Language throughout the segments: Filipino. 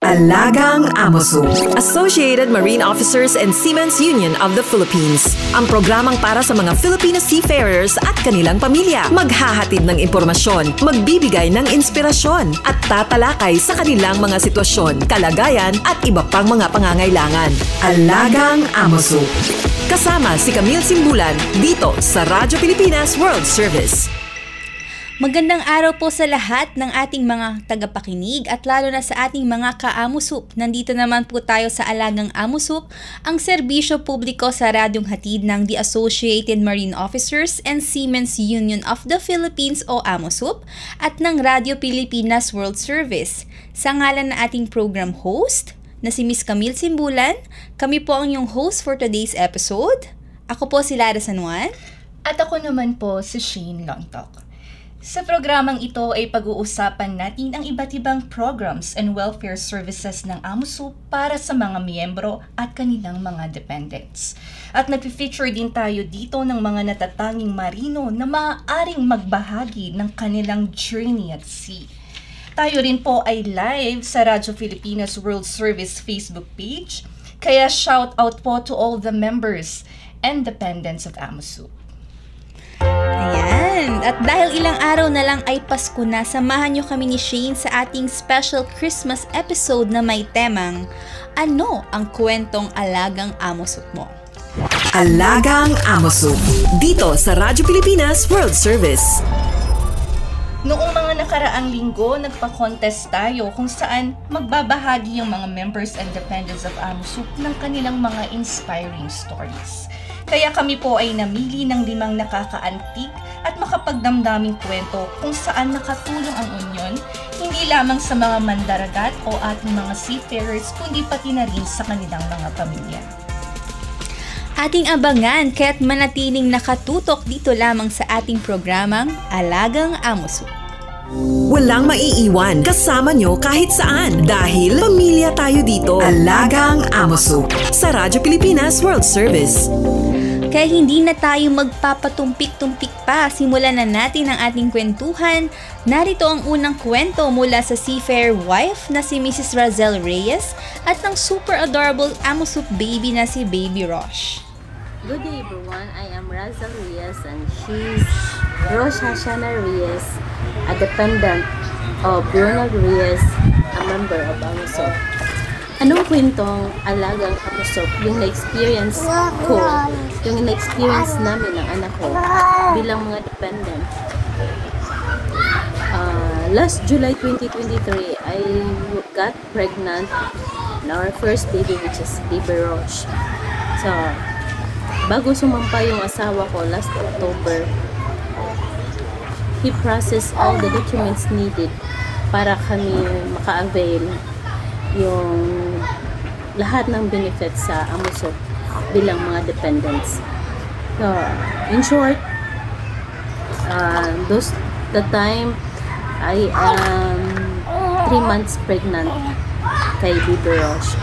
Alagang Amoso. Associated Marine Officers and Seamen's Union of the Philippines. Ang programang para sa mga Filipino seafarers at kanilang pamilya. Maghahatid ng impormasyon, magbibigay ng inspirasyon, at tatalakay sa kanilang mga sitwasyon, kalagayan at iba pang mga pangangailangan. Alagang Amoso. Kasama si Camille Simbulan dito sa Radyo Pilipinas World Service. Magandang araw po sa lahat ng ating mga tagapakinig at lalo na sa ating mga ka-Amusup. Nandito naman po tayo sa Alagang Amusup, ang serbisyo publiko sa radyong hatid ng The Associated Marine Officers and Seamen's Union of the Philippines o Amusup at ng Radyo Pilipinas World Service. Sa ngalan ng ating program host na si Miss Camille Simbulan, kami po ang inyong host for today's episode. Ako po si Lara San Juan. At ako naman po si Shane Longtok. Sa programang ito ay pag-uusapan natin ang iba't ibang programs and welfare services ng Amusup para sa mga miyembro at kanilang mga dependents. At nag-feature din tayo dito ng mga natatanging marino na maaaring magbahagi ng kanilang journey at sea. Tayo rin po ay live sa Radyo Pilipinas World Service Facebook page, kaya shout out po to all the members and dependents of Amusup. Ayan. At dahil ilang araw na lang ay Pasko na, samahan nyo kami ni Shane sa ating special Christmas episode na may temang Ano ang kwentong alagang Amusup mo? Alagang Amoso. Dito sa Radyo Pilipinas World Service. Noong mga nakaraang linggo, nagpa-contest tayo kung saan magbabahagi yung mga members and dependents of Amusup ng kanilang mga inspiring stories. Kaya kami po ay namili ng 5 nakakaantig at makapagdamdaming kwento kung saan nakatulong ang union, hindi lamang sa mga mandaragat o ating mga seafarers, kundi pati na rin sa kanilang mga pamilya. Ating abangan kaya't manatiling nakatutok dito lamang sa ating programang Alagang Amusup. Walang maiiwan kasama nyo kahit saan dahil pamilya tayo dito. Alagang Amoso. Sa Radyo Pilipinas World Service. Kaya hindi na tayo magpapatumpik-tumpik pa, simulan na natin ang ating kwentuhan. Narito ang unang kwento mula sa seafarer wife na si Mrs. Razel Reyes at ng super adorable Amusup baby na si Baby Rosh. Good day everyone, I am Razel Reyes and she's Rosh Hashana Reyes, a dependent of Ronald Reyes, a member of Amusup. Anong kwentong alagang Amusup? Yung na-experience ko, yung na-experience namin ng anak ko bilang mga dependent. Last July 2023, I got pregnant in our first baby, which is Baby Rosh. So, bago sumampa yung asawa ko last October, he processed all the documents needed para kami maka-avail yung lahat ng benefits sa Amusup bilang mga dependents. So, in short, the time I am 3 months pregnant kay Baby Rosh.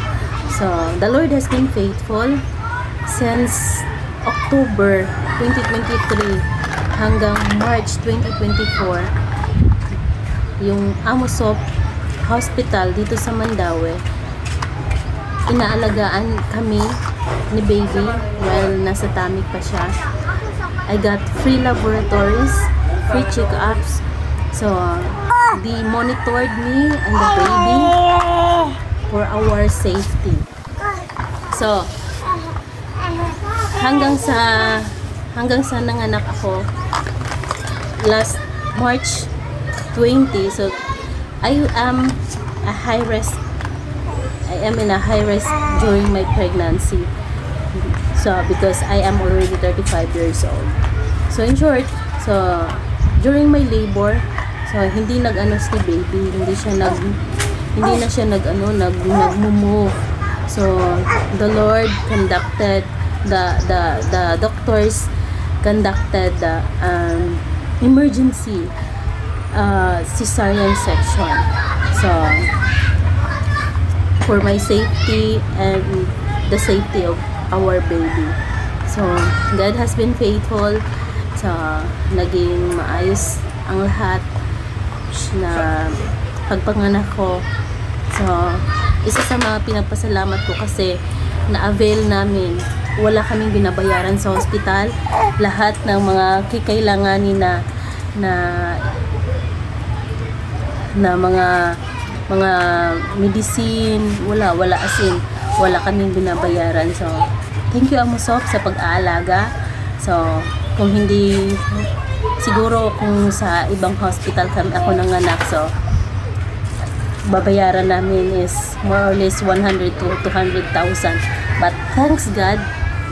So, the Lord has been faithful since October 2023 hanggang March 2024. Yung Amusup Hospital dito sa Mandaue, inaalagaan kami ni baby while nasa tummy pa siya. I got free laboratories, free check-ups. So, they monitored me and the baby for our safety. So, hanggang sa nanganak ako last March 20. So, I am in a high risk during my pregnancy. So, because I am already 35 years old. So, in short, so, during my labor, so, hindi nag-ano si baby, hindi na siya nag-move. So, the Lord conducted, the doctors conducted the emergency cesarean section. So, for my safety and the safety of our baby. So, God has been faithful. So, naging maayos ang lahat na pagpanganak ko. So, isa sa mga pinagpasalamat ko kasi na-avail namin. Wala kaming binabayaran sa hospital. Lahat ng mga kikailanganin na mga medicine, wala as in, wala kaming binabayaran. So, thank you Amusop sa pag-aalaga. So, kung hindi, siguro kung sa ibang hospital kami ako nanganak, so babayaran namin is more or less 100 to 200,000. But thanks God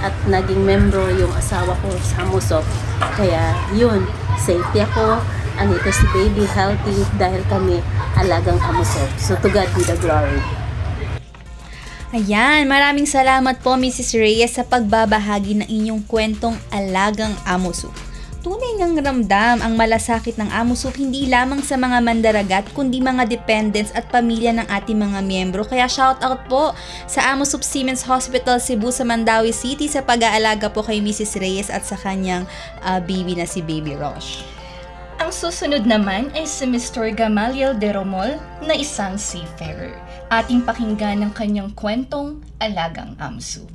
at naging membro yung asawa ko sa Amusop. Kaya yun, safety ako, andito si baby healthy dahil kami alagang Amusop. So to God be the glory. Ayan, maraming salamat po Mrs. Reyes sa pagbabahagi ng inyong kwentong alagang Amusop. Tunay ngang ramdam ang malasakit ng Amusop hindi lamang sa mga mandaragat kundi mga dependents at pamilya ng ating mga miyembro. Kaya shout out po sa Amusop Siemens Hospital Cebu sa Mandawi City sa pag-aalaga po kay Mrs. Reyes at sa kanyang baby na si Baby Rosh. Ang susunod naman ay si Mr. Gamaliel de Romol na isang seafarer. Ating pakinggan ng kanyang kwentong alagang Amusop.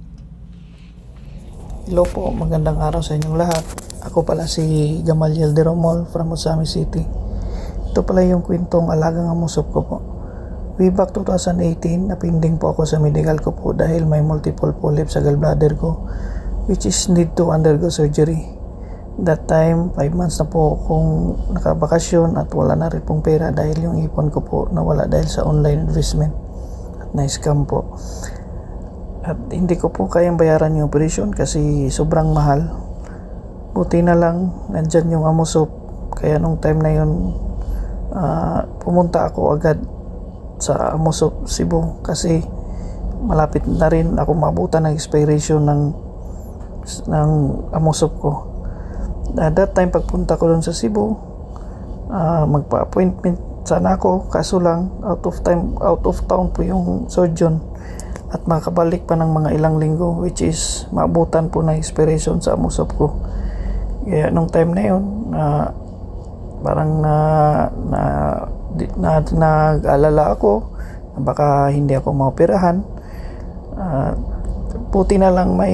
Hello po, magandang araw sa inyong lahat. Ako pala si Gamaliel de Romol from Osami City. Ito pala yung kwentong alagang Amusop ko po. Way back 2018, napinding po ako sa medical ko po dahil may multiple polyp sa gallbladder ko which is need to undergo surgery. That time, 5 months na po akong nakabakasyon at wala na rin pong pera dahil yung ipon ko po nawala dahil sa online investment at na-scam po. At hindi ko po kayang bayaran yung operation kasi sobrang mahal. Buti na lang nandyan yung Amusop, kaya nung time na yun pumunta ako agad sa Amusop Cebu kasi malapit na rin ako mabutan ng expiration ng Amusop ko. At that time pagpunta ko dun sa Cebu, magpa-appointment sana ako, kaso lang out of town po yung surgeon at makabalik pa ng mga ilang linggo which is maabutan po na expiration sa Amusop ko. Kaya nung time na yun, parang nag-alala ako na baka hindi ako maoperahan. Puti na lang may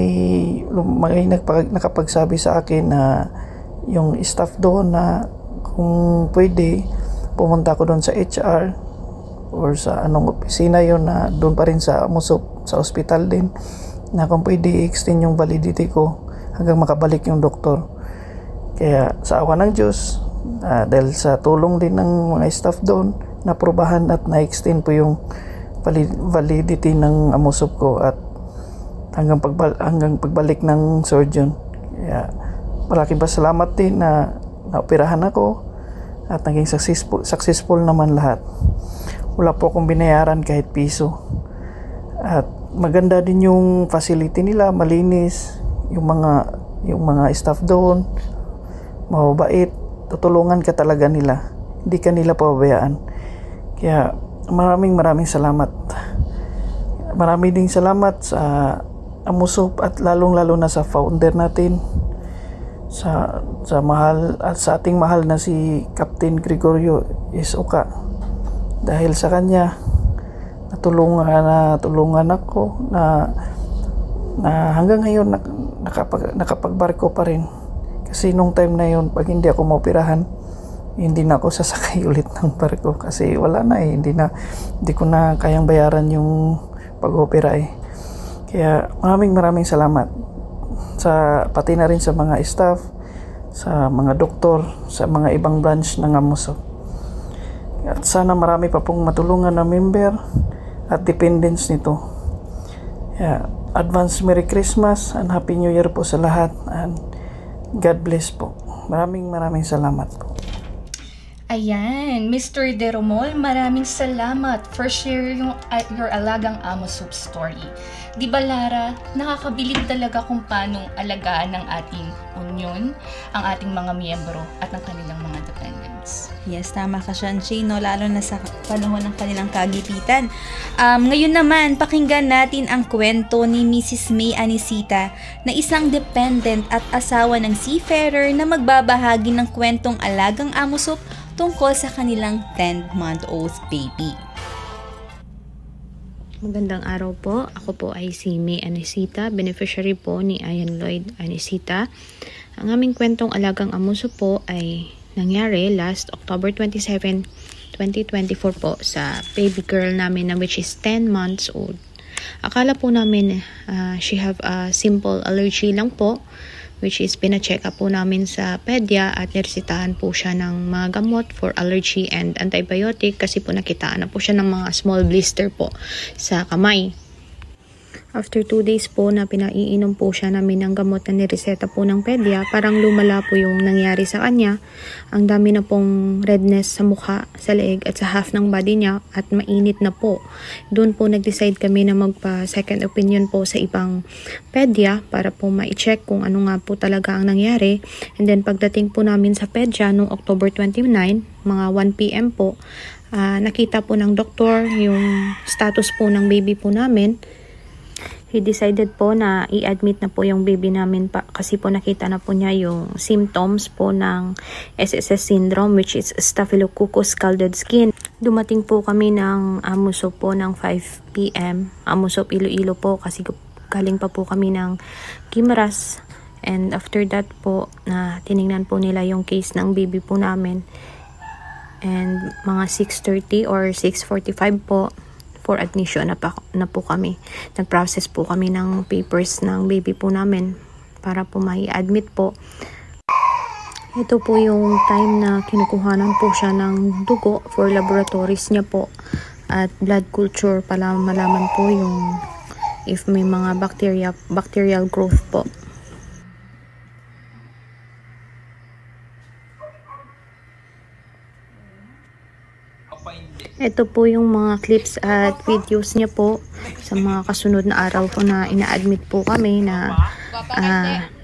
nakapagsabi sa akin na yung staff doon na kung pwede pumunta ako doon sa HR or sa anong opisina yon na doon pa rin sa Amusop, sa hospital din, na kung pwede i-extend yung validity ko hanggang makabalik yung doktor. Kaya sa awa ng Diyos, dahil sa tulong din ng mga staff doon, naprobahan at na-extend po yung validity ng Amusop ko at hanggang pagbalik ng surgeon. Kaya malaking pasalamat din na naoperahan ako at naging successful naman lahat. Wala po akong binayaran kahit piso. At maganda din yung facility nila, malinis, yung mga staff doon, mababait, tutulungan ka talaga nila, hindi ka nila pababayaan. Kaya maraming salamat. Marami ding salamat sa Amusop at lalong-lalo na sa founder natin, sa mahal at sa ating mahal na si Captain Gregorio S. Oka. Dahil sa kanya natulungan ako na hanggang ngayon nakapagbarko pa rin. Kasi nung time na yun, pag hindi ako maoperahan, hindi na ako sasakay ulit ng barko kasi wala na hindi ko na kayang bayaran yung pag-opera eh. Kaya maraming salamat pati na rin sa mga staff, sa mga doktor, sa mga ibang branch ng Amusop. At sana marami pa pong matulungan na member at dependents nito. Advance Merry Christmas and Happy New Year po sa lahat, and God bless po. Maraming salamat po. Ayan, Mr. De Romol, maraming salamat for sharing your alagang Amusop story. Di ba Lara, nakakabilib talaga kung paanong alagaan ng ating union, ang ating mga miyembro at ng kanilang mga dependents. Yes, tama ka Shanshi, no? Lalo na sa panahon ng kanilang kagipitan. Ngayon naman, pakinggan natin ang kwento ni Mrs. May Anisita na isang dependent at asawa ng seafarer na magbabahagi ng kwentong alagang Amusop tungkol sa kanilang 10-month-old baby. Magandang araw po. Ako po ay si May Anisita, beneficiary po ni Ian Lloyd Anisita. Ang aming kwentong alagang amuso po ay nangyari last October 27, 2024 po sa baby girl namin na which is 10 months old. Akala po namin she have a simple allergy lang po, which is pina-check up po namin sa pedya at niresitahan po siya ng mga gamot for allergy and antibiotic kasi po nakitaan na po siya ng mga small blister po sa kamay. After 2 days po na pinaiinom po siya namin ng gamot na nireseta po ng pedya, parang lumala po yung nangyari sa kanya. Ang dami na pong redness sa mukha, sa leeg at sa half ng body niya at mainit na po. Doon po nag-decide kami na magpa second opinion po sa ibang pedya para po ma-check kung ano nga po talaga ang nangyari. And then pagdating po namin sa pedya noong October 29, mga 1 PM po, nakita po ng doktor yung status po ng baby po namin. He decided po na i-admit na po yung baby namin pa kasi po nakita na po niya yung symptoms po ng SSS syndrome which is Staphylococcus scalded skin. Dumating po kami ng Amusop po ng 5 PM. Amusop Iloilo po kasi galing pa po kami ng Guimaras. And after that po, tiningnan po nila yung case ng baby po namin. And mga 6:30 or 6:45 po, for admission na po kami. Nag-process po kami ng papers ng baby po namin para po mai-admit po. Ito po yung time na kinukuhanan po siya ng dugo for laboratories niya po at blood culture para malaman po yung if may mga bacterial growth po. Ito po yung mga clips at videos niya po sa mga kasunod na araw po na ina-admit po kami na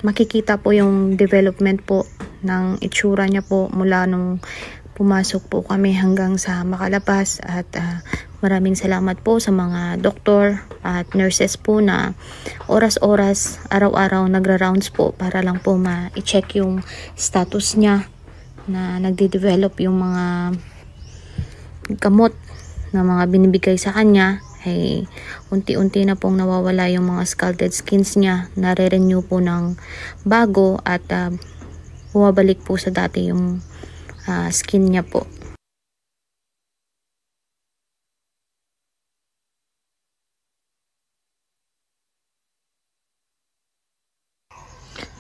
makikita po yung development po ng itsura niya po mula nung pumasok po kami hanggang sa makalabas at maraming salamat po sa mga doktor at nurses po na oras-oras, araw-araw nagra-rounds po para lang po ma-check yung status niya na nagde-develop yung mga gamot na mga binibigay sa kanya ay unti-unti na pong nawawala yung mga scalded skins niya, nare-renew po ng bago at bumabalik po sa dati yung skin niya po.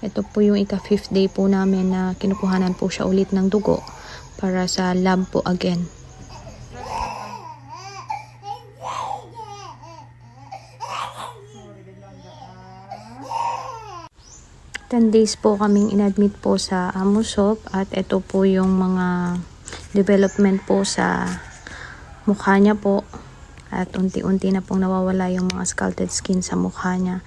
Ito po yung ika-5th day po namin na kinukuhanan po siya ulit ng dugo para sa lab po again. 10 days po kaming inadmit po sa Amusop at ito po yung mga development po sa mukha niya po at unti-unti na pong nawawala yung mga scalded skin sa mukha niya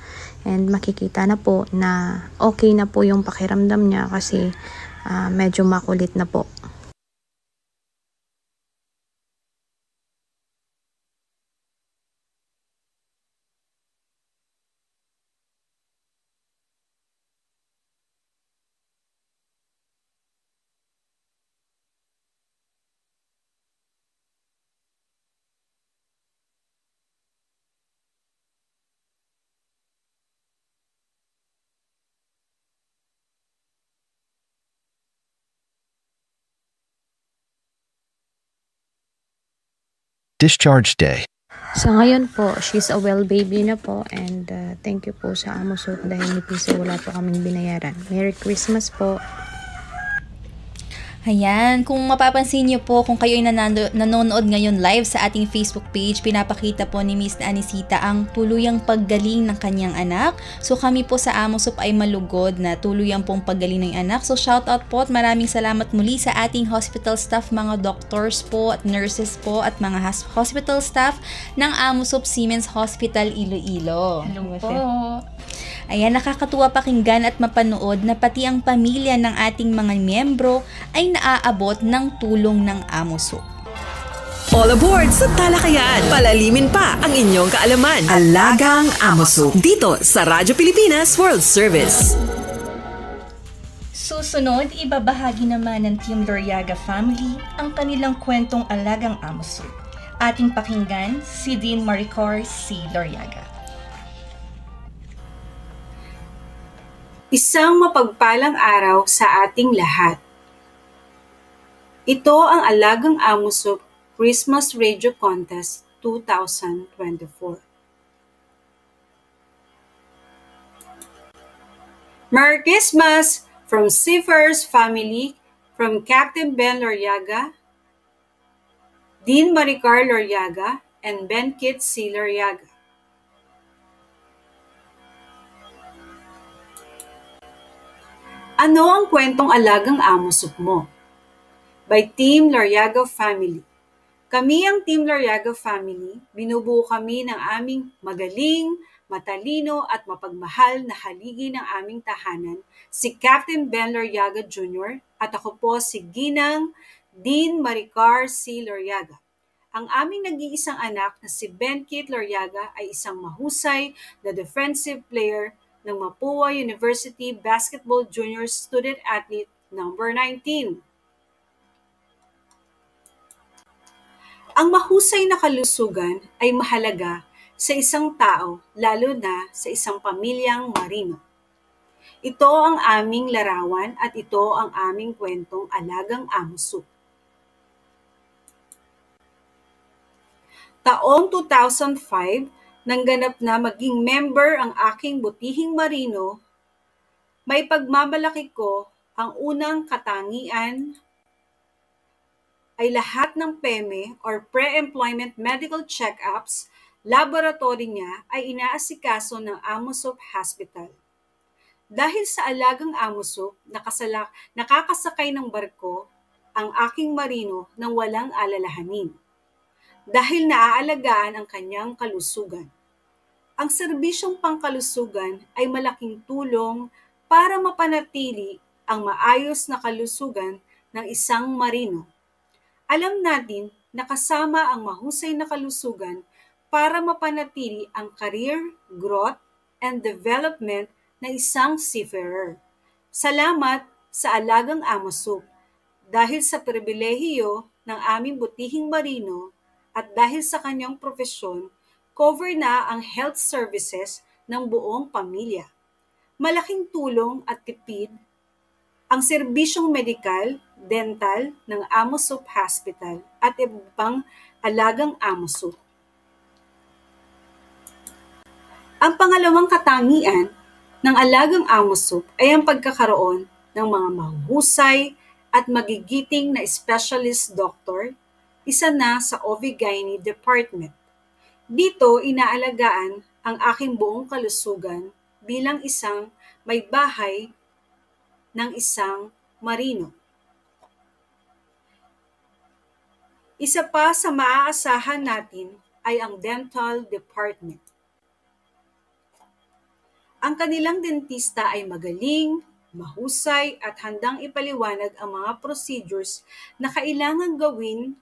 and makikita na po na okay na po yung pakiramdam niya kasi medyo makulit na po. Discharge Day. Sa ngayon po, she's a well baby na po and thank you po sa Amusop dahil ni Piso wala po kaming binayaran. Merry Christmas po! Ayan, kung mapapansin niyo po, kung kayo ay nanonood ngayon live sa ating Facebook page, pinapakita po ni Miss Anisita ang tuluyang paggaling ng kanyang anak. So kami po sa Amusop ay malugod na tuluyang pong paggaling ng anak. So shout out po at maraming salamat muli sa ating hospital staff, mga doctors po at nurses po at mga hospital staff ng Amusop Siemens Hospital Iloilo. Hello po! Ayan, nakakatuwa pakinggan at mapanood na pati ang pamilya ng ating mga miyembro ay naaabot ng tulong ng Amusop. All aboard sa talakayan. Palalimin pa ang inyong kaalaman. Alagang Amusop. Dito sa Radyo Pilipinas World Service. Susunod, ibabahagi naman ng Team Doriaga family ang kanilang kwentong alagang Amusop. Ating pakinggan si Dean Maricor C. Loriaga. Isang mapagpalang araw sa ating lahat. Ito ang Alagang Amusok Christmas Radio Contest 2024. Merry Christmas from Seafarers family, from Captain Ben Loriaga, Dean Maricar Loriaga, and Ben Kit C. Loriaga. Ano ang kwentong Alagang Amusok mo? By Team Loriaga Family. Kami ang Team Loriaga Family, binubuo kami ng aming magaling, matalino at mapagmahal na haligi ng aming tahanan, si Captain Ben Loriaga Jr. at ako po si Ginang Dean Maricar C. Loriaga. Ang aming nag-iisang anak na si Ben Kit Loriaga ay isang mahusay na defensive player ng Mapua University Basketball Junior Student Athlete number 19. Ang mahusay na kalusugan ay mahalaga sa isang tao, lalo na sa isang pamilyang marino. Ito ang aming larawan at ito ang aming kwentong Alagang Amusok. Taong 2005, nang ganap na maging member ang aking butihing marino, may pagmamalaki ko ang unang katangian ay lahat ng PEME or Pre-Employment Medical Check-ups, laboratory niya ay inaasikaso ng Amusok Hospital. Dahil sa Alagang Amusok, nakakasakay ng barko ang aking marino nang walang alalahanin. Dahil naaalagaan ang kanyang kalusugan. Ang serbisyong pangkalusugan ay malaking tulong para mapanatili ang maayos na kalusugan ng isang marino. Alam natin na kasama ang mahusay na kalusugan para mapanatili ang career, growth, and development ng isang seafarer. Salamat sa Alagang Amusok dahil sa pribilehiyo ng aming butihing marino at dahil sa kanyang profesyon, cover na ang health services ng buong pamilya. Malaking tulong at tipid ang serbisyong medikal, dental ng Amusok Hospital at ibang Alagang Amusok. Ang pangalawang katangian ng Alagang Amusok ay ang pagkakaroon ng mga mahusay at magigiting na specialist doctor, isa na sa OB/GYN Department. Dito inaalagaan ang aking buong kalusugan bilang isang may bahay ng isang marino. Isa pa sa maaasahan natin ay ang dental department. Ang kanilang dentista ay magaling, mahusay at handang ipaliwanag ang mga procedures na kailangan gawin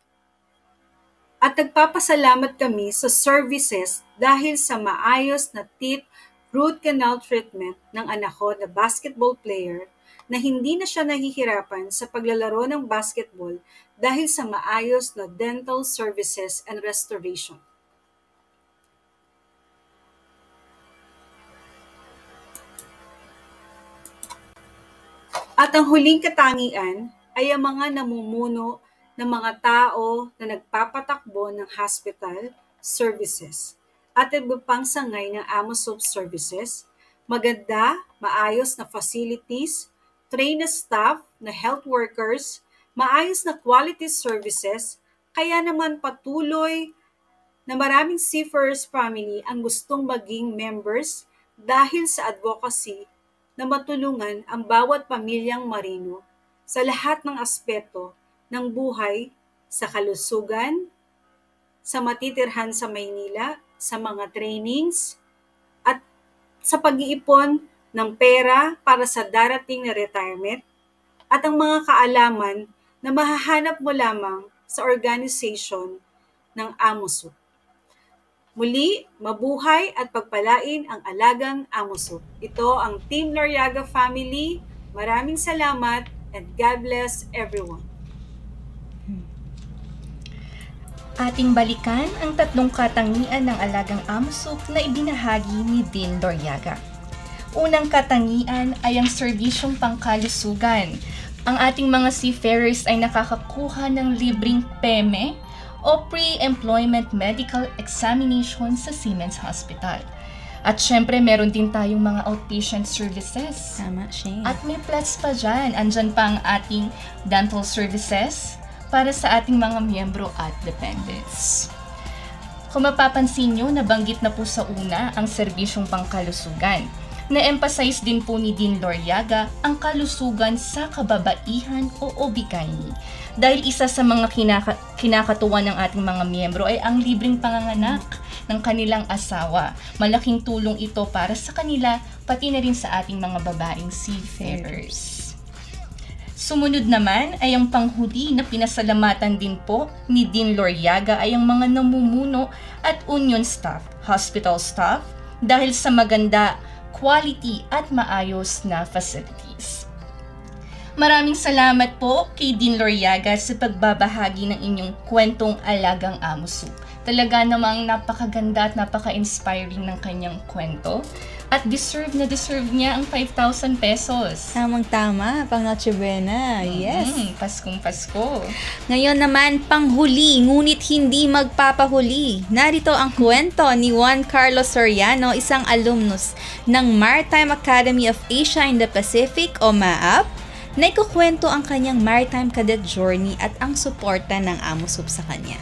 at nagpapasalamat kami sa services dahil sa maayos na teeth root canal treatment ng anak ko na basketball player na hindi na siya nahihirapan sa paglalaro ng basketball dahil sa maayos na dental services and restoration. At ang huling katangian ay ang mga namumuno ng mga tao na nagpapatakbo ng hospital services at iba pang sangay ng Amusok services, maganda, maayos na facilities, trained na staff na health workers, maayos na quality services, kaya naman patuloy na maraming seafarers family ang gustong maging members dahil sa advocacy na matulungan ang bawat pamilyang marino sa lahat ng aspeto ng buhay, sa kalusugan, sa matitirhan sa Maynila, sa mga trainings, at sa pag-iipon ng pera para sa darating na retirement, at ang mga kaalaman na mahahanap mo lamang sa organization ng Amusok. Muli, mabuhay at pagpalain ang Alagang Amusok. Ito ang Team Loriaga Family. Maraming salamat and God bless everyone. Ating balikan ang tatlong katangian ng alagang amusok na ibinahagi ni Dean Loriaga. Unang katangian ay ang serbisyong pangkalusugan. Ang ating mga seafarers ay nakakakuha ng libreng PEME o Pre-Employment Medical Examination sa Seamen's Hospital. At syempre, meron din tayong mga outpatient services. Tama, Shane. At may plus pa dyan. Andyan pa ang ating dental services para sa ating mga miyembro at dependents. Kung mapapansin nyo, nabanggit na po sa una ang serbisyong pangkalusugan. Na-emphasize din po ni Dean Loriaga ang kalusugan sa kababaihan o OB/GYN. Dahil isa sa mga kinakatuwa ng ating mga miyembro ay ang libreng panganganak ng kanilang asawa. Malaking tulong ito para sa kanila, pati na rin sa ating mga babaeng seafarers. Sumunod naman ay ang panghuli na pinasalamatan din po ni Dean Loriaga ay ang mga namumuno at union staff, hospital staff, dahil sa maganda, quality at maayos na facilities. Maraming salamat po kay Dean Loriaga sa pagbabahagi ng inyong kwentong alagang amusok. Talaga namang napakaganda at napaka-inspiring ng kanyang kwento. At deserve niya ang 5,000 pesos. Tamang-tama, pang Noche Buena. Yes. Paskong Pasko. Ngayon naman, panghuli, ngunit hindi magpapahuli. Narito ang kwento ni Juan Carlos Soriano, isang alumnus ng Maritime Academy of Asia and the Pacific o MAAP, na ikukwento ang kanyang maritime cadet journey at ang suporta ng Amusub sa kanya.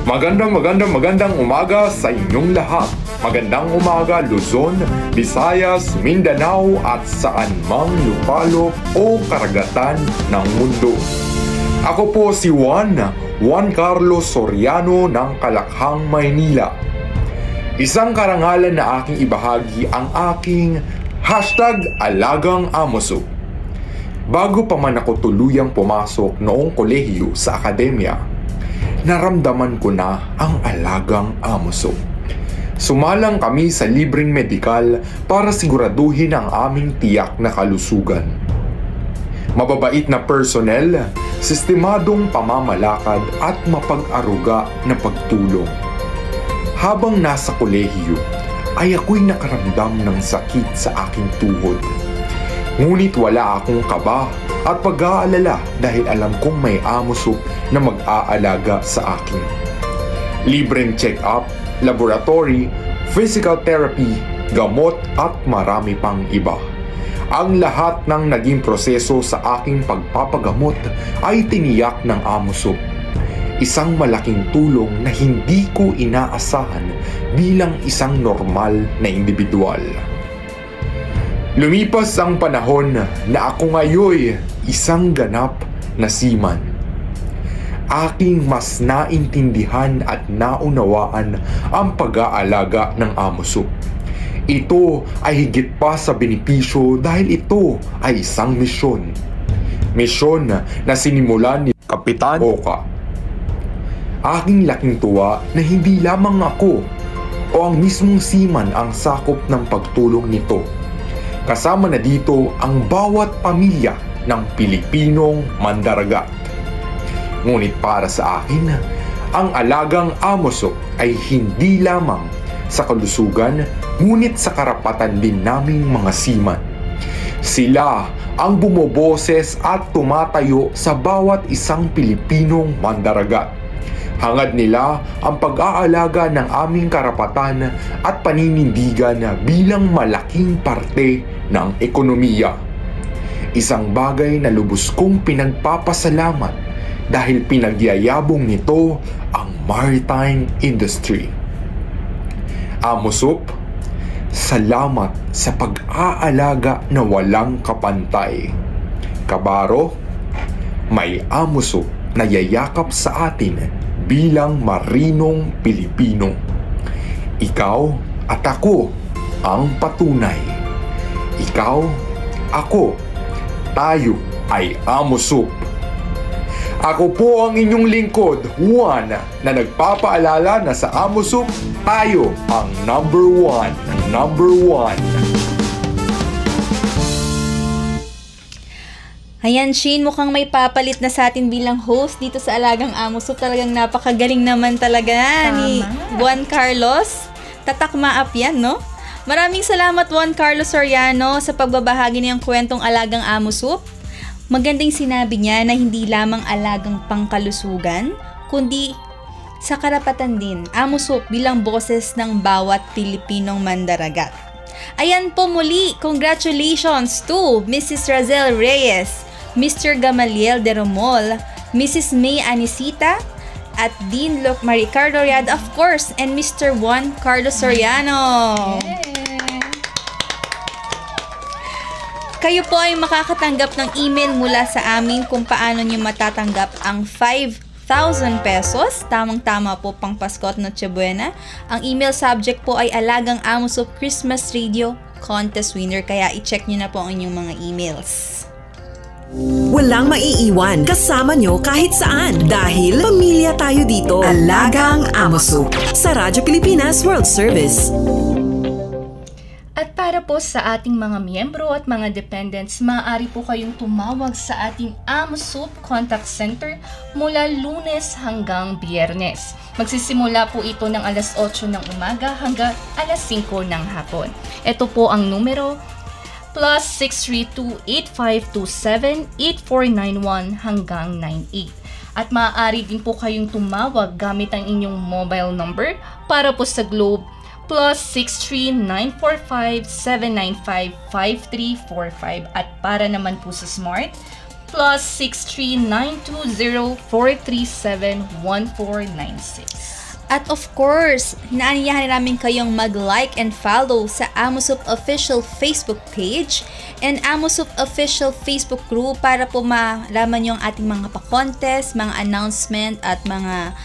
Magandang umaga sa inyong lahat. Magandang umaga Luzon, Visayas, Mindanao at saan mang lupalop o karagatan ng mundo. Ako po si Juan Carlos Soriano ng Kalakhang, Maynila. Isang karangalan na aking ibahagi ang aking #alagang Amusok. Bago pa man ako tuluyang pumasok noong kolehiyo sa akademya, naramdaman ko na ang alagang amusok. Sumalang kami sa libreng medikal para siguraduhin ang aming tiyak na kalusugan. Mababait na personnel, sistemadong pamamalakad at mapag-aruga na pagtulong. Habang nasa kolehiyo, ay ako'y nakaramdam ng sakit sa aking tuhod. Ngunit wala akong kaba at pag-aalala dahil alam kong may amusok na mag-aalaga sa akin. Libreng check-up, laboratory, physical therapy, gamot at marami pang iba. Ang lahat ng naging proseso sa aking pagpapagamot ay tiniyak ng amusok. Isang malaking tulong na hindi ko inaasahan bilang isang normal na individual. Lumipas ang panahon na ako ngayon isang ganap na seaman. Aking mas naintindihan at naunawaan ang pag-aalaga ng amusok. Ito ay higit pa sa benepisyo dahil ito ay isang misyon. Misyon na sinimulan ni Kapitan Oka. Aking laking tuwa na hindi lamang ako o ang mismong seaman ang sakop ng pagtulong nito. Kasama na dito ang bawat pamilya ng Pilipinong mandaragat. Ngunit para sa akin, ang alagang amusok ay hindi lamang sa kalusugan, ngunit sa karapatan din naming mga seaman. Sila ang bumoboses at tumatayo sa bawat isang Pilipinong mandaragat. Hangad nila ang pag-aalaga ng aming karapatan at paninindigan bilang malaking parte ng ekonomiya. Isang bagay na lubos kong pinagpapasalamat dahil pinagyayabong nito ang maritime industry. Amusok, salamat sa pag-aalaga na walang kapantay. Kabaro, may amusok na yayakap sa atin bilang marinong Pilipino. Ikaw at ako ang patunay. Ikaw, ako, tayo ay amusok. Ako po ang inyong lingkod, Juan, na nagpapaalala na sa amusok, tayo ang number one. Ayan, Shane, mukhang may papalit na sa atin bilang host dito sa Alagang Amo Soup. Talagang napakagaling naman talaga ni Juan Carlos. Tatakmaap yan, no? Maraming salamat, Juan Carlos Soriano, sa pagbabahagi niyang kwentong Alagang Amo Soup. Magandang sinabi niya na hindi lamang alagang pangkalusugan, kundi sa karapatan din, Amo Soup bilang boses ng bawat Pilipinong mandaragat. Ayan po muli, congratulations to Mrs. Razel Reyes, Mr. Gamaliel de Romol, Mrs. May Anisita, at Dean Maricardo Riad, of course, and Mr. Juan Carlos Soriano. Kayo po ay makakatanggap ng email mula sa amin kung paano nyo matatanggap ang 5,000 pesos. Tamang-tama po pang Pasko at Noche Buena. Ang email subject po ay Alagang Amo Soup Christmas Radio Contest Winner. Kaya i-check nyo na po ang inyong mga emails. Walang maiiwan kasama nyo kahit saan dahil pamilya tayo dito. Alagang Amo Soup sa Radyo Pilipinas World Service. At para po sa ating mga miyembro at mga dependents, maaari po kayong tumawag sa ating Amo Soup Contact Center mula Lunes hanggang Biyernes. Magsisimula po ito ng alas 8 ng umaga hanggang alas 5 ng hapon. Ito po ang numero +632 8527 8491 hanggang 98. At maaari din po kayong tumawag gamit ang inyong mobile number para po sa Globe +63945 795 5345 at para naman po sa Smart +63920 437 1496. At of course, inaanyayahan namin kayong mag-like and follow sa Amo Soup Official Facebook page and Amo Soup Official Facebook group para po malaman nyo ang ating mga pa-contest, mga announcement at mga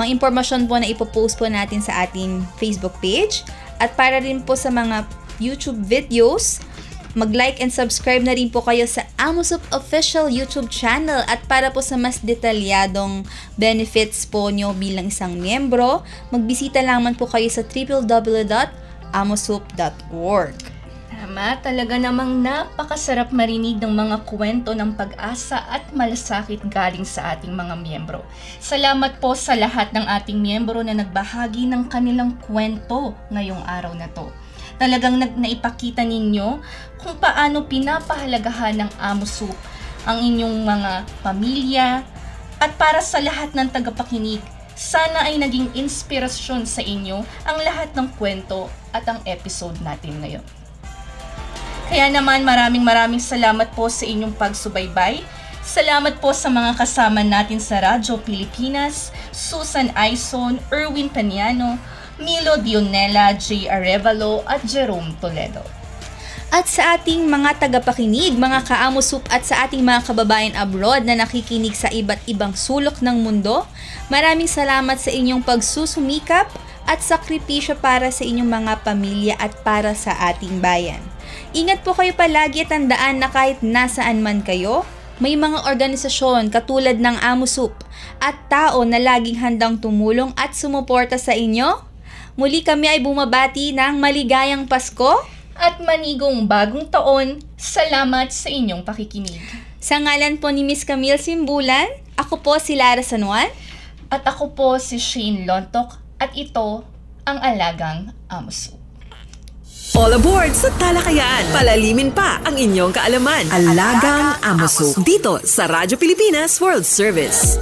impormasyon po na ipopost po natin sa ating Facebook page. At para rin po sa mga YouTube videos, mag-like and subscribe na rin po kayo sa Amo Soup Official YouTube channel. At para po sa mas detalyadong benefits po nyo bilang isang miyembro, magbisita lamang po kayo sa www.amosoup.org. Tama, talaga namang napakasarap marinig ng mga kwento ng pag-asa at malasakit galing sa ating mga miyembro. Salamat po sa lahat ng ating miyembro na nagbahagi ng kanilang kwento ngayong araw na to. Talagang naipakita ninyo kung paano pinapahalagahan ng Amo Soup ang inyong mga pamilya. At para sa lahat ng tagapakinig, sana ay naging inspirasyon sa inyo ang lahat ng kwento at ang episode natin ngayon. Kaya naman maraming salamat po sa inyong pagsubaybay. Salamat po sa mga kasama natin sa Radyo Pilipinas, Susan Aison, Erwin Paniano, Milo Dionela, J. Arevalo at Jerome Toledo. At sa ating mga tagapakinig, mga ka-Amo Soup at sa ating mga kababayan abroad na nakikinig sa iba't ibang sulok ng mundo, maraming salamat sa inyong pagsusumikap at sakripisyo para sa inyong mga pamilya at para sa ating bayan. Ingat po kayo palagi at tandaan na kahit nasaan man kayo, may mga organisasyon katulad ng Amo Soup at tao na laging handang tumulong at sumuporta sa inyo. Muli kami ay bumabati ng maligayang Pasko at manigong bagong taon. Salamat sa inyong pakikinig. Sa ngalan po ni Miss Camille Simbulan, ako po si Lara San Juan. At ako po si Shane Lontok at ito ang Alagang Amo Soup. All aboard sa talakayan. Palalimin pa ang inyong kaalaman. Alagang Amo Soup dito sa Radyo Pilipinas World Service.